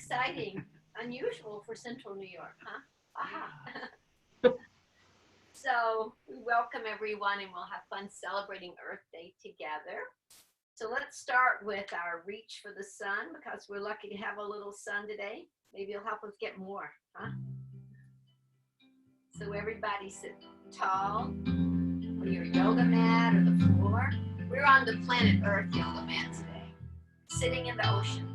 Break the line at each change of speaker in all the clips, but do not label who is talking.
exciting. Unusual for Central New York, huh? Aha. So we welcome everyone and we'll have fun celebrating Earth Day together. So let's start with our reach for the sun because we're lucky to have a little sun today. Maybe it'll help us get more, huh? So everybody sit tall or your yoga mat or the floor. We're on the planet Earth yoga mat today, sitting in the ocean.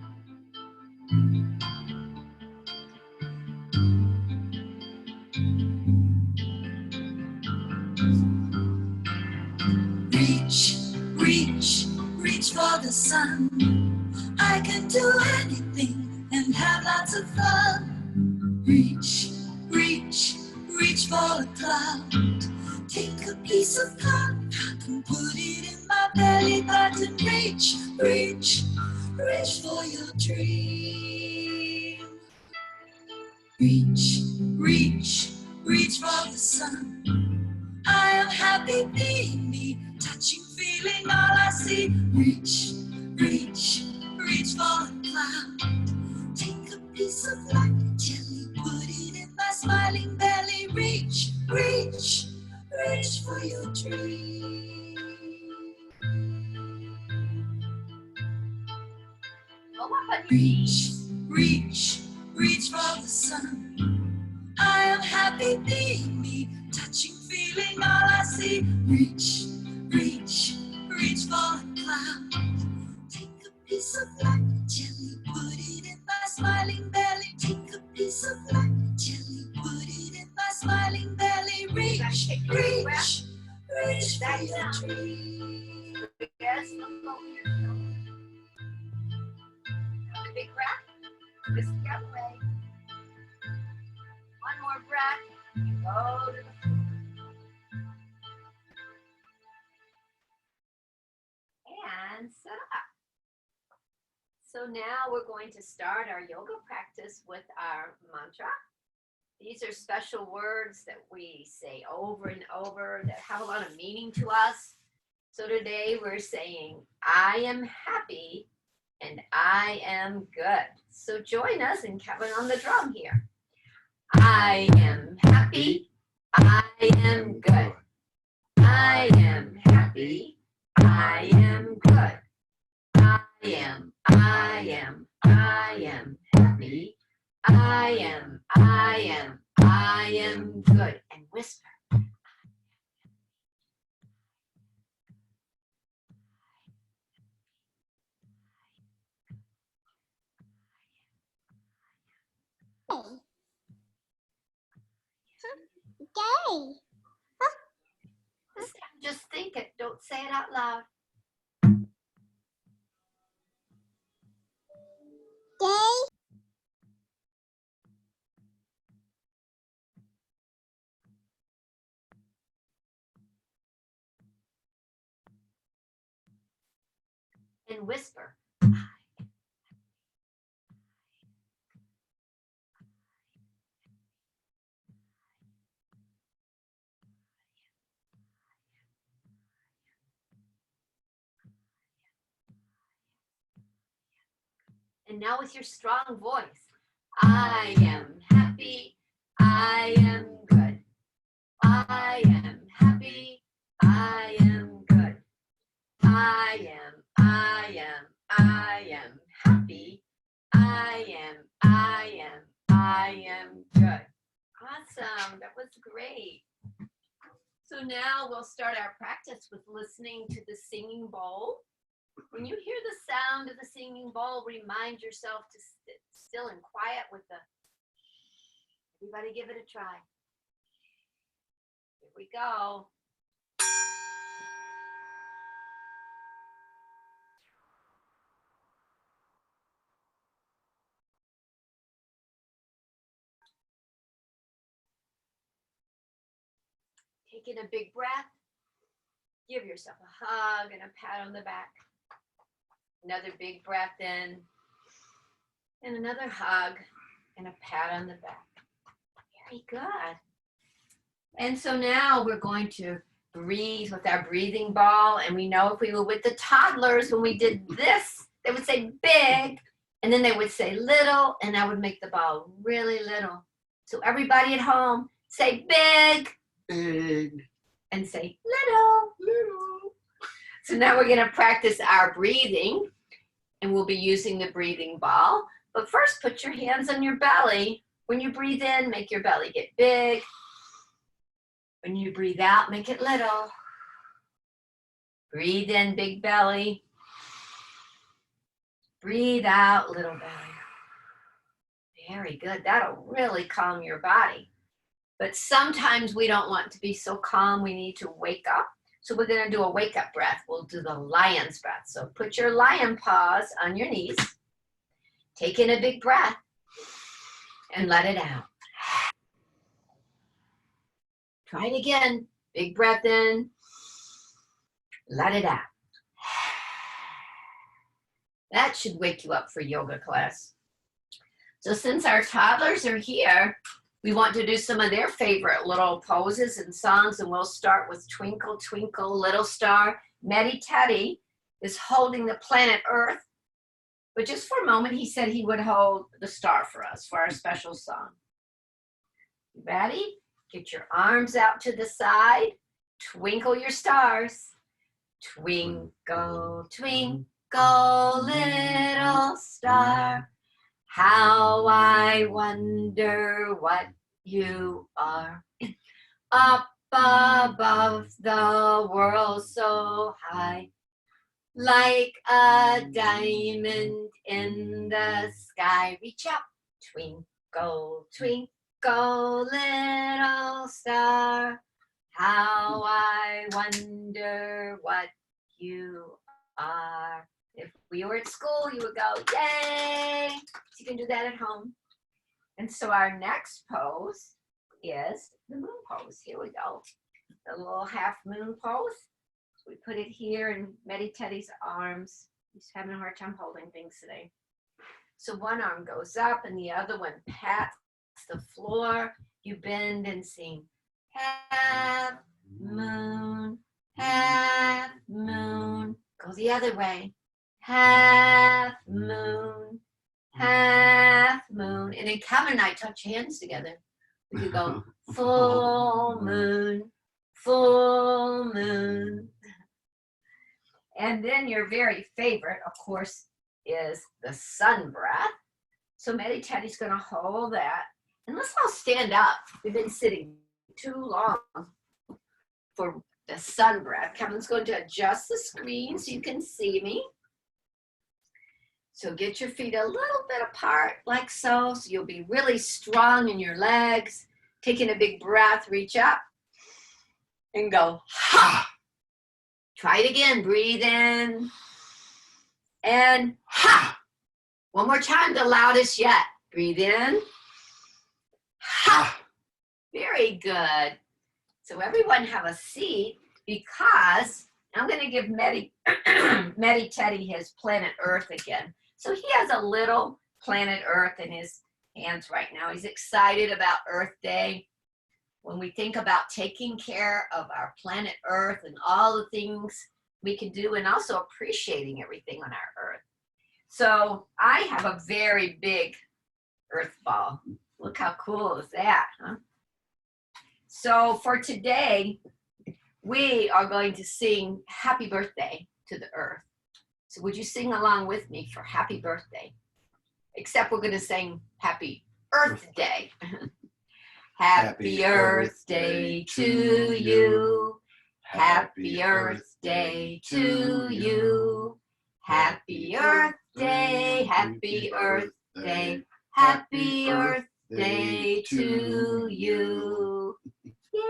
Reach, reach, reach for the sun. I can do anything and have lots of fun. Reach, reach, reach for a cloud. Take a piece of cotton and put it in my belly button. Reach, reach, reach for your dream. Reach, reach, reach for the sun. I am happy being me, touching, feeling all I see. Reach, reach, reach for a cloud. Take a piece of light, gently put it in my smiling belly. Reach, reach, reach for your dream. Reach, reach, reach for the sun. I am happy being me, touching, feeling all I see. Reach, reach, reach for a cloud. Take a piece of light, gently put it in my smiling belly. Take a piece of light, gently put it in my smiling belly. Reach, reach, reach for your dream.
Yes, look over your shoulder. Another big breath. Twist the other way. One more breath and go to the floor. And sit up. So now we're going to start our yoga practice with our mantra. These are special words that we say over and over that have a lot of meaning to us. So today we're saying, I am happy and I am good. So join us in Kevin on the drum here. I am happy, I am good. I am happy, I am good. I am happy. I am good. And whisper.
Gay.
Just think it. Don't say it out loud.
Gay.
And whisper. And now with your strong voice. I am happy. I am good. I am happy. I am good. I am happy. I am good. Awesome. That was great. So now we'll start our practice with listening to the singing bowl. When you hear the sound of the singing bowl, remind yourself to sit still and quiet with the. Everybody give it a try. Here we go. Taking a big breath. Give yourself a hug and a pat on the back. Another big breath in. And another hug and a pat on the back. Very good. And so now we're going to breathe with our breathing ball. And we know if we were with the toddlers when we did this, they would say big, And then they would say little, and I would make the ball really little. So everybody at home, say big.
Big.
And say little.
Little.
So now we're gonna practice our breathing, and we'll be using the breathing ball. But first, put your hands on your belly. When you breathe in, make your belly get big. When you breathe out, make it little. Breathe in, big belly. Breathe out, little belly. Very good. That'll really calm your body. But sometimes we don't want to be so calm. We need to wake up. So we're going to do a wake up breath. We'll do the lion's breath. So put your lion paws on your knees. Take in a big breath and let it out. Try it again. Big breath in. Let it out. That should wake you up for yoga class. So since our toddlers are here, we want to do some of their favorite little poses and songs, and we'll start with Twinkle, Twinkle, Little Star. Medi Teddy is holding the planet Earth, but just for a moment, he said he would hold the star for us for our special song. You ready? Get your arms out to the side. Twinkle your stars. Twinkle, twinkle, little star, how I wonder what you are. Up above the world so high, like a diamond in the sky. Reach up, twinkle, twinkle, little star, how I wonder what you are. If we were at school, you would go, yay! So you can do that at home. And so our next pose is the moon pose. Here we go. The little half moon pose. So we put it here in Medi Teddy's arms. He's having a hard time holding things today. So one arm goes up and the other one pats the floor. You bend and sing. Half moon, half moon. Go the other way. Half moon, half moon. And then Kevin and I touch hands together. We could go full moon, full moon. And then your very favorite, of course, is the sun breath. So Medi Teddy's going to hold that. And let's all stand up. We've been sitting too long for the sun breath. Kevin's going to adjust the screen so you can see me. So get your feet a little bit apart like so you'll be really strong in your legs. Taking a big breath, reach up and go ha. Try it again. Breathe in and ha. One more time, the loudest yet. Breathe in. Ha. Very good. So everyone have a seat because I'm going to give Medi Teddy his planet Earth again. So he has a little planet Earth in his hands right now. He's excited about Earth Day. When we think about taking care of our planet Earth and all the things we can do and also appreciating everything on our Earth. So I have a very big Earth ball. Look how cool is that, huh? So for today, we are going to sing Happy Birthday to the Earth. So would you sing along with me for Happy Birthday? Except we're going to sing Happy Earth Day. Happy Earth Day to you. Happy Earth Day to you. Happy Earth Day, Happy Earth Day, Happy Earth Day to you. Yay!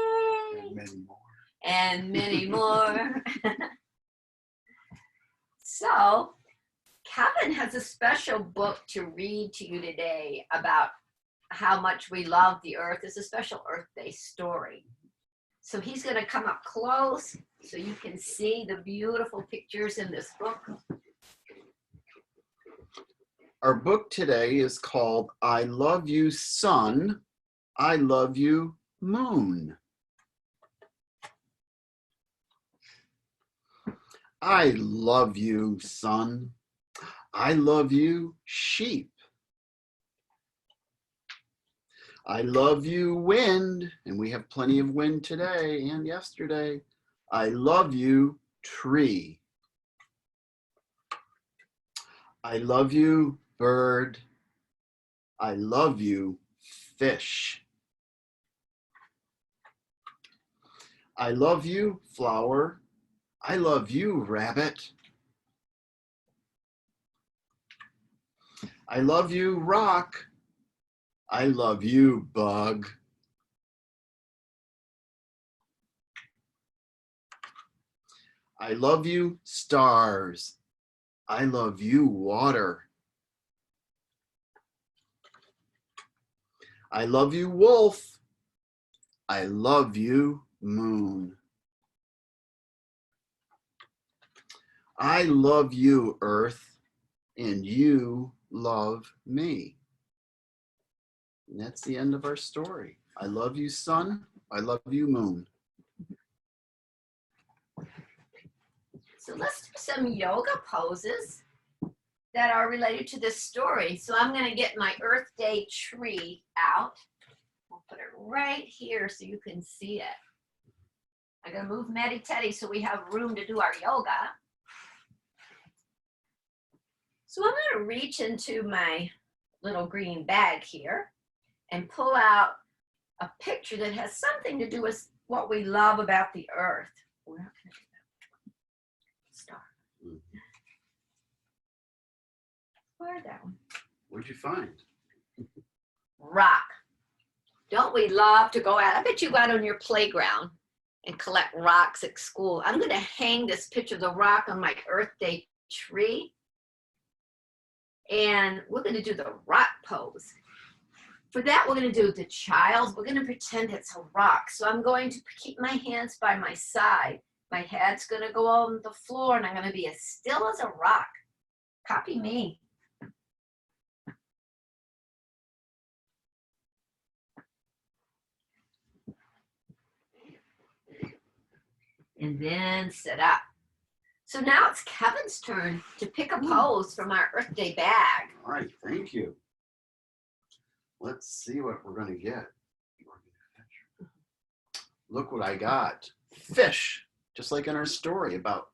And many more.
And many more. So, Kevin has a special book to read to you today about how much we love the Earth. It's a special Earth Day story. So he's going to come up close so you can see the beautiful pictures in this book.
Our book today is called I Love You, Sun, I Love You, Moon. I love you, sun. I love you, sheep. I love you, wind, and we have plenty of wind today and yesterday. I love you, tree. I love you, bird. I love you, fish. I love you, flower. I love you, rabbit. I love you, rock. I love you, bug. I love you, stars. I love you, water. I love you, wolf. I love you, moon. I love you, earth, and you love me. And that's the end of our story. I love you, sun. I love you, moon.
So let's do some yoga poses that are related to this story. So I'm going to get my Earth Day tree out. We'll put it right here so you can see it. I'm going to move Maddie Teddy so we have room to do our yoga. So I'm going to reach into my little green bag here and pull out a picture that has something to do with what we love about the earth. We're not going to do that. Star. Where'd that one?
What'd you find?
Rock. Don't we love to go out? I bet you go out on your playground and collect rocks at school. I'm going to hang this picture of the rock on my Earth Day tree. And we're going to do the rock pose. For that, we're going to do the child. We're going to pretend it's a rock. So I'm going to keep my hands by my side. My head's going to go on the floor, and I'm going to be as still as a rock. Copy me. And then sit up. So now it's Kevin's turn to pick a pose from our Earth Day bag.
All right, thank you. Let's see what we're going to get. Look what I got. Fish, just like in our story about,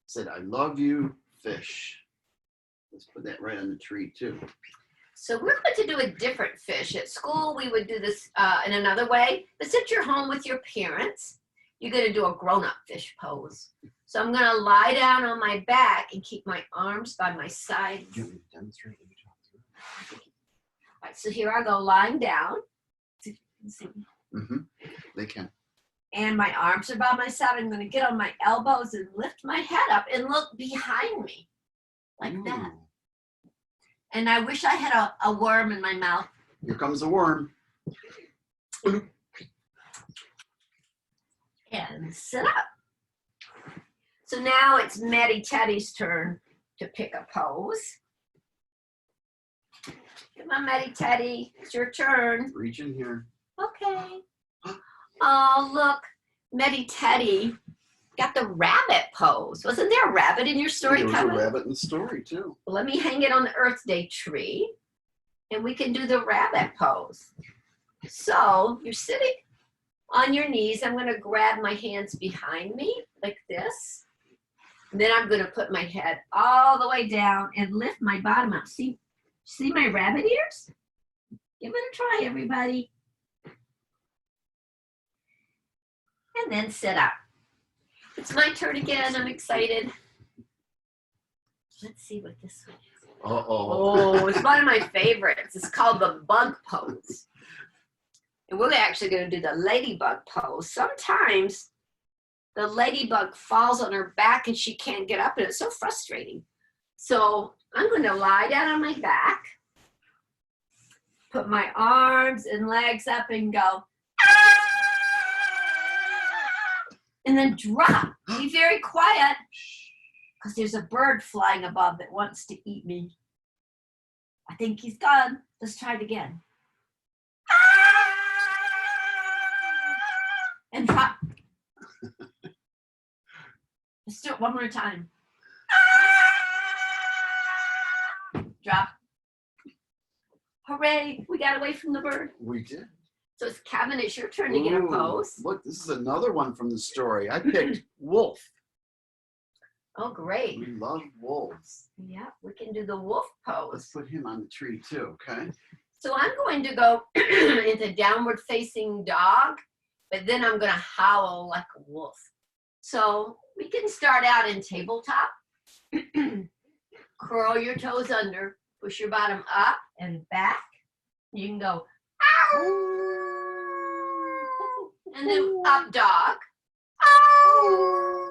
said, I love you, fish. Let's put that right on the tree too.
So we're going to do a different fish. At school, we would do this in another way. But since you're home with your parents, you're going to do a grown-up fish pose. So I'm going to lie down on my back and keep my arms by my sides.
Do you want me to demonstrate? Let me talk through.
All right, so here I go lying down.
They can.
And my arms are by my side. I'm going to get on my elbows and lift my head up and look behind me like that. And I wish I had a worm in my mouth.
Here comes a worm.
And sit up. So now it's Maddie Teddy's turn to pick a pose. Come on, Maddie Teddy, it's your turn.
Reach in here.
Okay. Oh, look, Maddie Teddy got the rabbit pose. Wasn't there a rabbit in your story,
There was
Kevin?
a rabbit in the story too.
Well, let me hang it on the Earth Day tree, and we can do the rabbit pose. So you're sitting on your knees. I'm going to grab my hands behind me like this. And then I'm going to put my head all the way down and lift my bottom up. See my rabbit ears? Give it a try, everybody. And then sit up. It's my turn again. I'm excited. Let's see what this one is.
Uh-oh.
Oh, it's one of my favorites. It's called the bug pose. And we're actually going to do the ladybug pose. Sometimes the ladybug falls on her back and she can't get up, and it's so frustrating. So I'm going to lie down on my back, put my arms and legs up and go, and then drop. Be very quiet, because there's a bird flying above that wants to eat me. I think he's gone. Let's try it again. And drop. Let's do it one more time. drop. Hooray, we got away from the bird.
We did.
So it's Kevin, it's your turn to get a
Ooh,
pose.
Look, this is another one from the story. I picked wolf.
Oh, great.
We love wolves.
Yeah, we can do the wolf pose.
Let's put him on the tree too, okay?
So I'm going to go into downward facing dog, but then I'm going to howl like a wolf. So we can start out in tabletop. Curl your toes under, push your bottom up and back. You can go, ow! And then up dog, ow!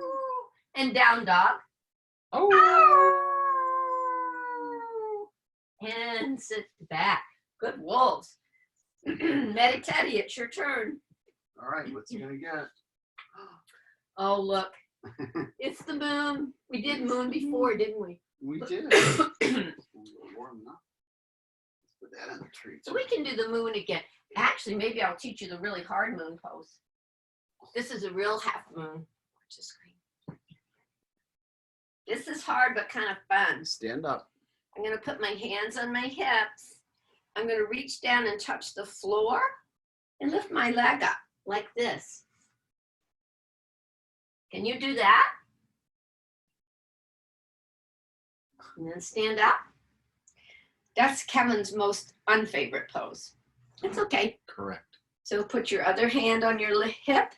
And down dog, ow! And sit back. Good wolves. Meditati, it's your turn.
All right, what's he gonna get?
Oh, look. It's the moon. We did moon before, didn't we?
We did. Warm up. Let's put that on the tree.
So we can do the moon again. Actually, maybe I'll teach you the really hard moon pose. This is a real half moon, which is great. This is hard, but kind of fun.
Stand up.
I'm going to put my hands on my hips. I'm going to reach down and touch the floor and lift my leg up like this. Can you do that? And then stand up. That's Kevin's most unfavorite pose. It's okay.
Correct.
So put your other hand on your hip.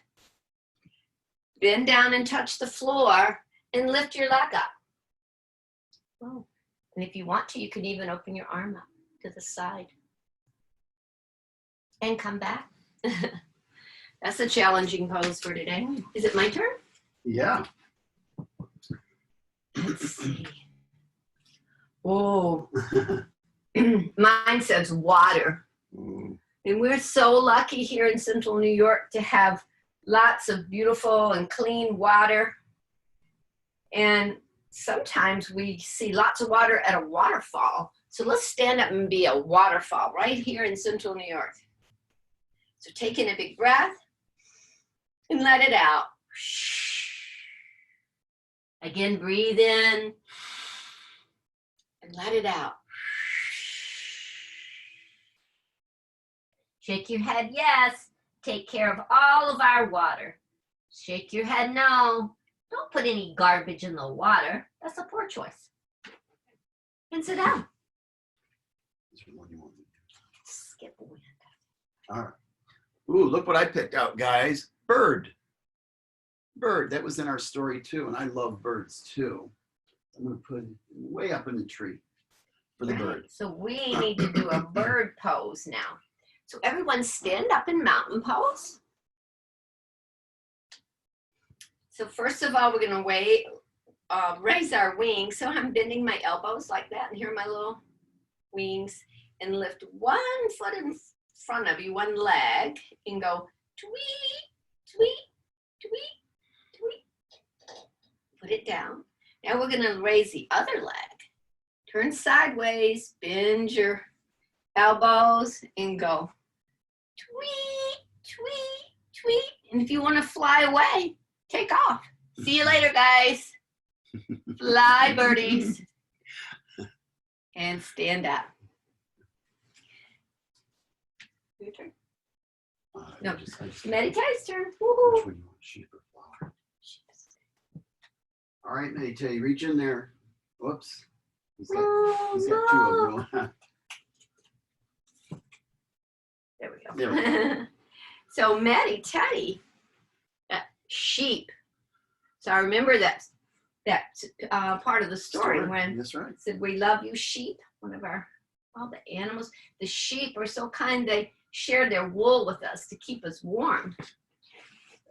Bend down and touch the floor and lift your leg up. Oh. And if you want to, you can even open your arm up to the side. And come back. That's a challenging pose for today. Is it my turn?
Yeah.
Let's see. Oh, mine says water.
Ooh.
And we're so lucky here in Central New York to have lots of beautiful and clean water. And sometimes we see lots of water at a waterfall. So let's stand up and be a waterfall right here in Central New York. So take in a big breath and let it out. Again, breathe in and let it out. Shake your head, yes. Take care of all of our water. Shake your head, no. Don't put any garbage in the water. That's a poor choice. And sit down. Skip a wind.
All right. Ooh, look what I picked out, guys. Bird. Bird. That was in our story too, and I love birds too. I'm going to put it way up in the tree for the bird.
So we need to do a bird pose now. So everyone stand up in mountain pose. So first of all, we're going to raise our wings. So I'm bending my elbows like that, and here are my little wings, and lift one foot in front of you, one leg, and go tweet, tweet, tweet, tweet. Put it down. Now we're going to raise the other leg. Turn sideways, bend your elbows, and go tweet, tweet, tweet. And if you want to fly away, take off. See you later, guys. Fly, birdies. And stand up. Your turn. No, Meditati's turn. Woohoo.
Which one you want, sheep or flower? All right, Meditative, reach in there. Whoops. He's got two of them.
There we go.
There we go.
So Meditati, sheep. So I remember that part of the story when
That's right.
it said, "We love you, sheep." One of all the animals. The sheep are so kind; they share their wool with us to keep us warm.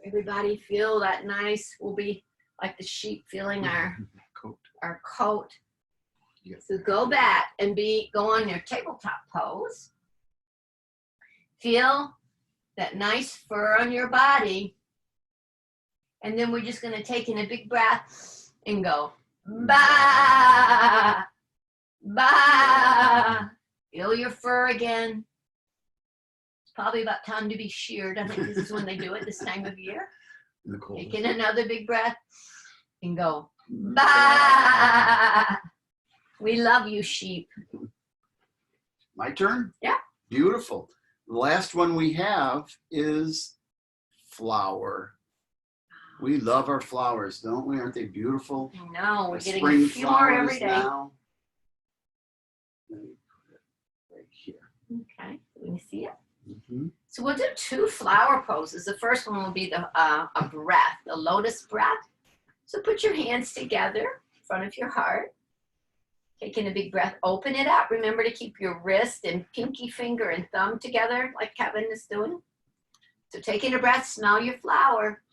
Everybody feel that nice. We'll be like the sheep feeling our coat.
Yep.
So go back and go on your tabletop pose. Feel that nice fur on your body. And then we're just going to take in a big breath and go, ba, ba. Feel your fur again. It's probably about time to be sheared. I think this is when they do it this time of year. Take in another big breath and go, ba. We love you, sheep.
My turn?
Yeah.
Beautiful. The last one we have is flower. We love our flowers, don't we? Aren't they beautiful?
No, we're
The
getting
spring
a few more
flowers
every day.
now. Let me put it right here.
Okay, let me see it.
Mhm.
So we'll do 2 flower poses. The first one will be a breath, the lotus breath. So put your hands together in front of your heart. Taking a big breath, open it up. Remember to keep your wrist and pinky finger and thumb together like Kevin is doing. So taking a breath, smell your flower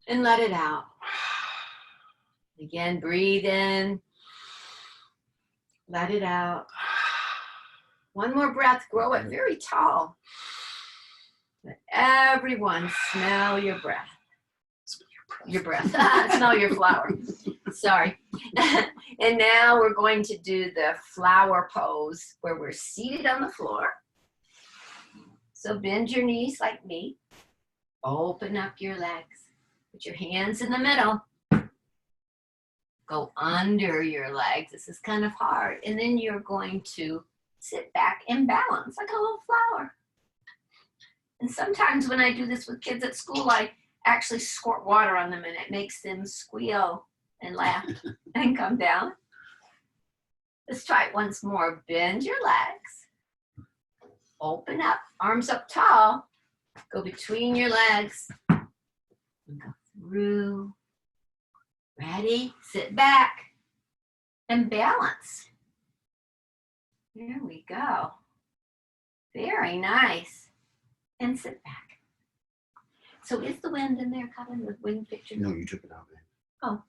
and let it out. Again, breathe in, let it out. One more breath, grow it very tall. Let everyone smell your breath. Your breath. Smell your flower. Sorry. And now we're going to do the flower pose where we're seated on the floor. So bend your knees like me. Open up your legs. Put your hands in the middle. Go under your legs. This is kind of hard. And then you're going to sit back and balance like a little flower. And sometimes when I do this with kids at school, I actually squirt water on them and it makes them squeal and laugh and come down. Let's try it once more. Bend your legs. Open up, arms up tall. Go between your legs. And go through. Ready? Sit back and balance. There we go. Very nice. And sit back. So is the wind in there, Kevin, with wind picture?
No, you took it out, man.
Oh.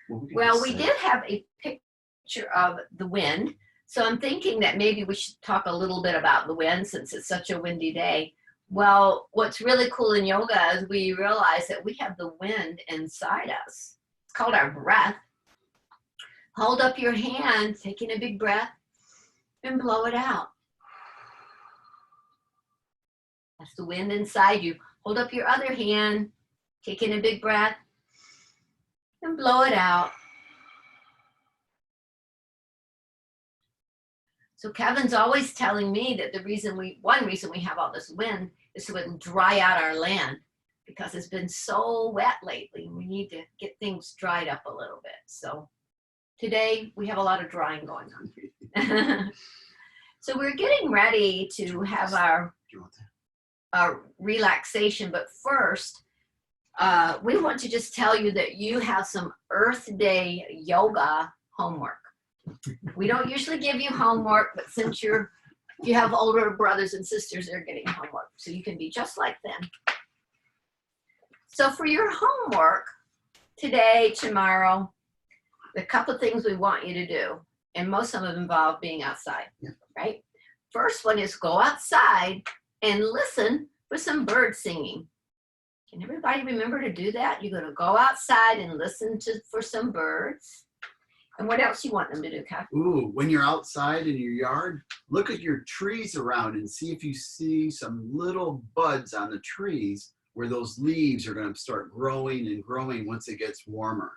Well,
We did have a picture of the wind. So I'm thinking that maybe we should talk a little bit about the wind since it's such a windy day. Well, what's really cool in yoga is we realize that we have the wind inside us. It's called our breath. Hold up your hand, taking a big breath, and blow it out. That's the wind inside you. Hold up your other hand, taking a big breath, and blow it out. So Kevin's always telling me that one reason we have all this wind is so it'll dry out our land because it's been so wet lately. We need to get things dried up a little bit. So today we have a lot of drying going on. So we're getting ready to have our relaxation, but first we want to just tell you that you have some Earth Day yoga homework. We don't usually give you homework, but since you have older brothers and sisters, they're getting homework, so you can be just like them. So for your homework today, tomorrow, the couple things we want you to do, and most of them involve being outside, right? First one is go outside and listen for some birds singing. Can everybody remember to do that? You're going to go outside and listen for some birds. And what else you want them to do, Kevin?
Ooh, when you're outside in your yard, look at your trees around and see if you see some little buds on the trees where those leaves are going to start growing and growing once it gets warmer.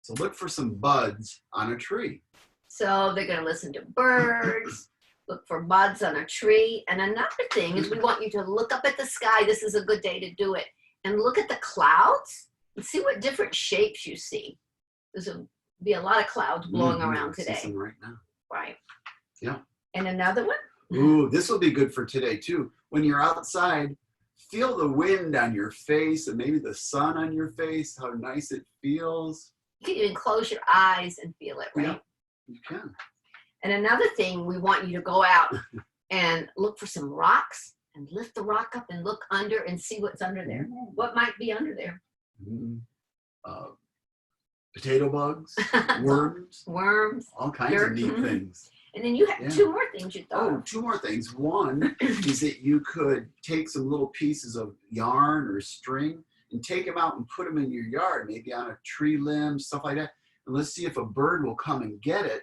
So look for some buds on a tree.
So they're going to listen to birds, look for buds on a tree. And another thing is we want you to look up at the sky. This is a good day to do it. And look at the clouds and see what different shapes you see. There's be a lot of clouds blowing around today.
See some right now.
Right.
Yeah.
And another one?
Ooh, this will be good for today too. When you're outside, feel the wind on your face and maybe the sun on your face, how nice it feels.
You can even close your eyes and feel it, right?
Yeah, you can.
And another thing, we want you to go out and look for some rocks and lift the rock up and look under and see what's under there. What might be under there?
Potato bugs, worms, all kinds of neat things.
And then you have 2 more things you thought of.
2 more things. One is that you could take some little pieces of yarn or string and take them out and put them in your yard, maybe on a tree limb, stuff like that. And let's see if a bird will come and get it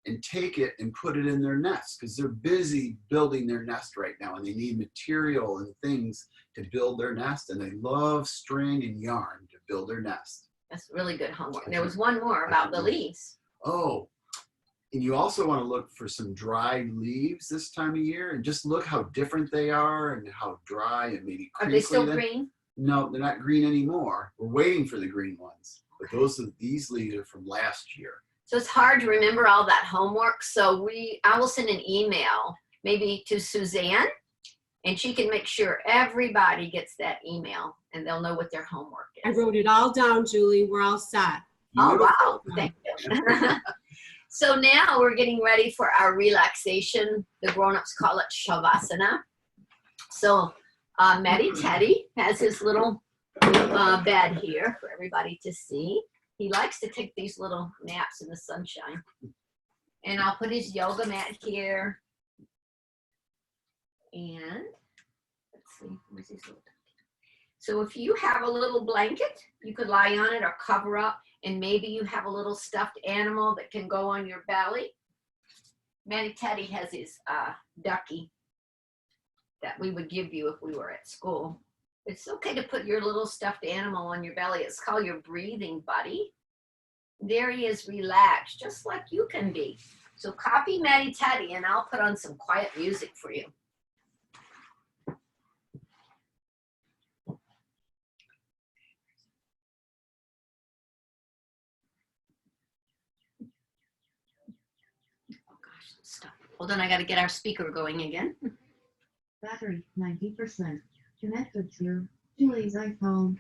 and take it and put it in their nest, because they're busy building their nest right now and they need material and things to build their nest, and they love string and yarn to build their nest.
That's really good homework. There was one more about the leaves.
Oh, and you also want to look for some dried leaves this time of year, and just look how different they are and how dry and maybe
Are they
crinkly
still green?
No, they're not green anymore. We're waiting for the green ones. But these leaves are from last year.
So it's hard to remember all that homework. So I will send an email maybe to Suzanne, and she can make sure everybody gets that email and they'll know what their homework
I
is.
wrote it all down, Julie. We're all set.
Oh,
Beautiful.
wow. Thank you. So now we're getting ready for our relaxation. The grown-ups call it Shavasana. So Matty Teddy has his little bed here for everybody to see. He likes to take these little naps in the sunshine. And I'll put his yoga mat here. And let's see, where's his little? So if you have a little blanket, you could lie on it or cover up, and maybe you have a little stuffed animal that can go on your belly. Matty Teddy has his ducky that we would give you if we were at school. It's okay to put your little stuffed animal on your belly. It's called your breathing buddy. There he is, relaxed, just like you can be. So copy Matty Teddy, and I'll put on some quiet music for you. Oh gosh, stop. Hold on, I got to get our speaker going again.
Battery 90%. Connected to Julie's iPhone.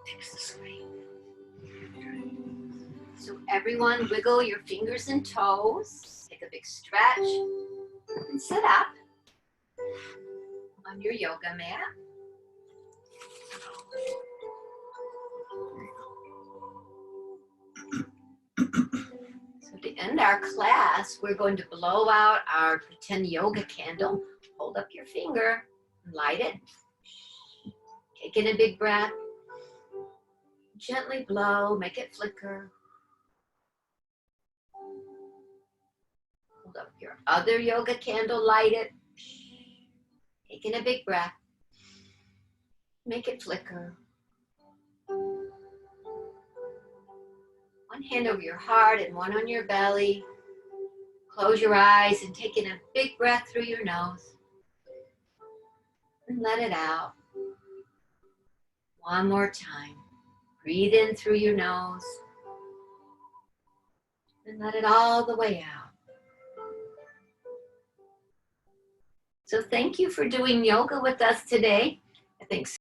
Fix the screen. So everyone wiggle your fingers and toes. Take a big stretch and sit up on your yoga mat. So to end our class, we're going to blow out our pretend yoga candle. Hold up your finger, light it. Take in a big breath. Gently blow, make it flicker. Hold up your other yoga candle, light it. Take in a big breath. Make it flicker. One hand over your heart and one on your belly. Close your eyes and take in a big breath through your nose. And let it out. One more time. Breathe in through your nose. And let it all the way out. So thank you for doing yoga with us today. I think